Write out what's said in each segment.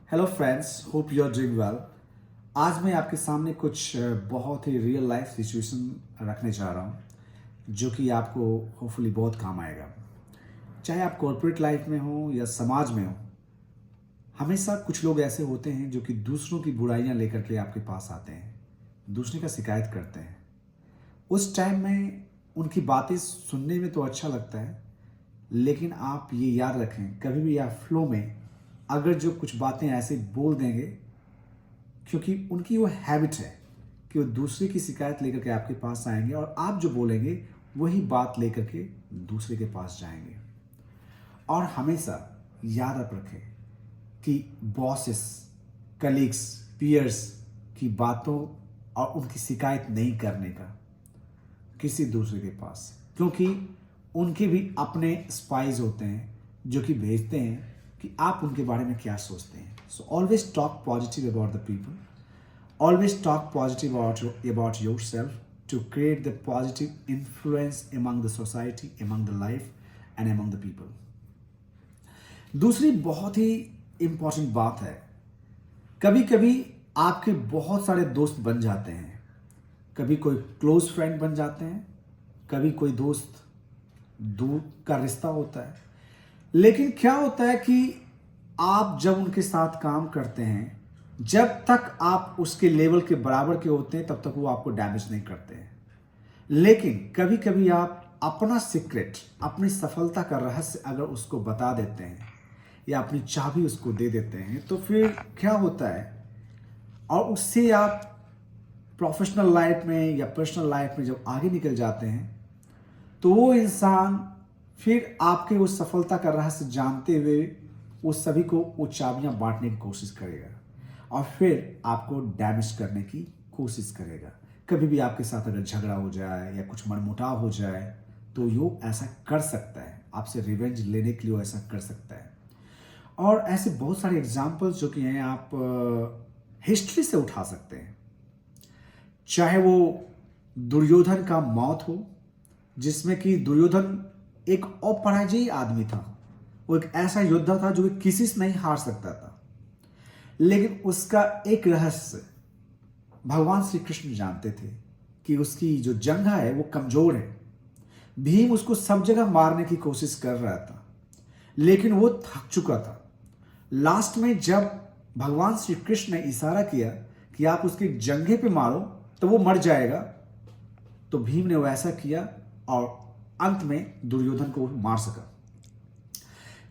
Hello friends, hope you are doing well. आज मैं आपके सामने कुछ बहुत ही रियल लाइफ सिचुएशन रखने जा रहा हूँ जो कि आपको होपफुली बहुत काम आएगा। चाहे आप कॉर्पोरेट लाइफ में हो या समाज में हो, हमेशा कुछ लोग ऐसे होते हैं जो कि दूसरों की बुराइयां लेकर के आपके पास आते हैं, दूसरे का शिकायत करते हैं। उस टाइम में उनकी बातें सुनने में तो अच्छा लगता है, लेकिन आप ये याद रखें, कभी भी आप फ्लो में अगर जो कुछ बातें ऐसे बोल देंगे, क्योंकि उनकी वो हैबिट है कि वो दूसरे की शिकायत लेकर के आपके पास आएंगे और आप जो बोलेंगे वही बात लेकर के दूसरे के पास जाएंगे। और हमेशा याद आप रखें कि बॉसेस, कलीग्स, पीयर्स की बातों और उनकी शिकायत नहीं करने का किसी दूसरे के पास, क्योंकि उनके भी अपने स्पाइज होते हैं जो कि भेजते हैं कि आप उनके बारे में क्या सोचते हैं। So always talk positive about the people, always talk positive about yourself to create the positive influence among the society, among the life and among the people. दूसरी बहुत ही इंपॉर्टेंट बात है, कभी कभी आपके बहुत सारे दोस्त बन जाते हैं, कभी कोई क्लोज फ्रेंड बन जाते हैं, कभी कोई दोस्त दूर का रिश्ता होता है। लेकिन क्या होता है कि आप जब उनके साथ काम करते हैं, जब तक आप उसके लेवल के बराबर के होते हैं तब तक वो आपको डैमेज नहीं करते हैं। लेकिन कभी कभी आप अपना सीक्रेट, अपनी सफलता का रहस्य अगर उसको बता देते हैं या अपनी चाबी उसको दे देते हैं, तो फिर क्या होता है, और उससे आप प्रोफेशनल लाइफ में या पर्सनल लाइफ में जब आगे निकल जाते हैं तो वो इंसान फिर आपके उस सफलता का रहस्य जानते हुए वो सभी को वो चाबियां बांटने की कोशिश करेगा और फिर आपको डैमेज करने की कोशिश करेगा। कभी भी आपके साथ अगर झगड़ा हो जाए या कुछ मनमुटाव हो जाए तो वो ऐसा कर सकता है, आपसे रिवेंज लेने के लिए वो ऐसा कर सकता है। और ऐसे बहुत सारे एग्जाम्पल्स जो कि हैं, आप हिस्ट्री से उठा सकते हैं। चाहे वो दुर्योधन का मौत हो, जिसमें कि दुर्योधन एक अपराजयी आदमी था, वो एक ऐसा योद्धा था जो कि किसी से नहीं हार सकता था, लेकिन उसका एक रहस्य भगवान श्री कृष्ण जानते थे कि उसकी जो जंघा है वो कमजोर है। भीम उसको सब जगह मारने की कोशिश कर रहा था, लेकिन वो थक चुका था। लास्ट में जब भगवान श्री कृष्ण ने इशारा किया कि आप उसके जंघे पे मारो तो वो मर जाएगा, तो भीम ने वैसा किया और अंत में दुर्योधन को मार सका।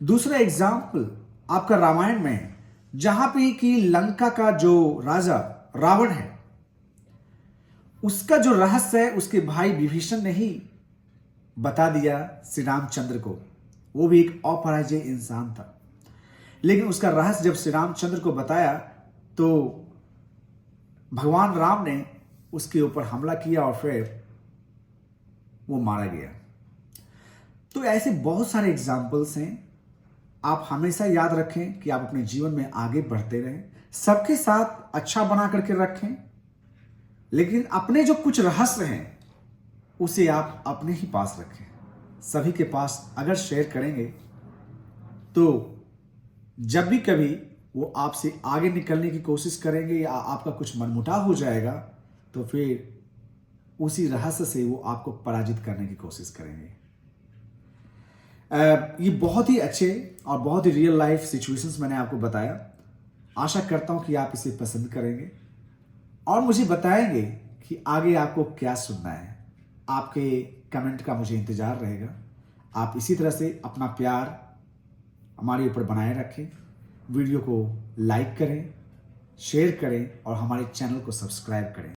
दूसरा एग्जाम्पल आपका रामायण में है, जहां पे कि लंका का जो राजा रावण है, उसका जो रहस्य है उसके भाई विभीषण ने ही बता दिया श्री रामचंद्र को। वो भी एक अपराजय इंसान था, लेकिन उसका रहस्य जब श्री रामचंद्र को बताया तो भगवान राम ने उसके ऊपर हमला किया और फिर वो मारा गया। तो ऐसे बहुत सारे एग्जाम्पल्स हैं। आप हमेशा याद रखें कि आप अपने जीवन में आगे बढ़ते रहें, सबके साथ अच्छा बना करके रखें, लेकिन अपने जो कुछ रहस्य हैं उसे आप अपने ही पास रखें। सभी के पास अगर शेयर करेंगे तो जब भी कभी वो आपसे आगे निकलने की कोशिश करेंगे या आपका कुछ मनमुटाव हो जाएगा तो फिर उसी रहस्य से वो आपको पराजित करने की कोशिश करेंगे। ये बहुत ही अच्छे और बहुत ही रियल लाइफ सिचुएशंस मैंने आपको बताया। आशा करता हूं कि आप इसे पसंद करेंगे और मुझे बताएंगे कि आगे आपको क्या सुनना है। आपके कमेंट का मुझे इंतजार रहेगा। आप इसी तरह से अपना प्यार हमारे ऊपर बनाए रखें, वीडियो को लाइक करें, शेयर करें और हमारे चैनल को सब्सक्राइब करें।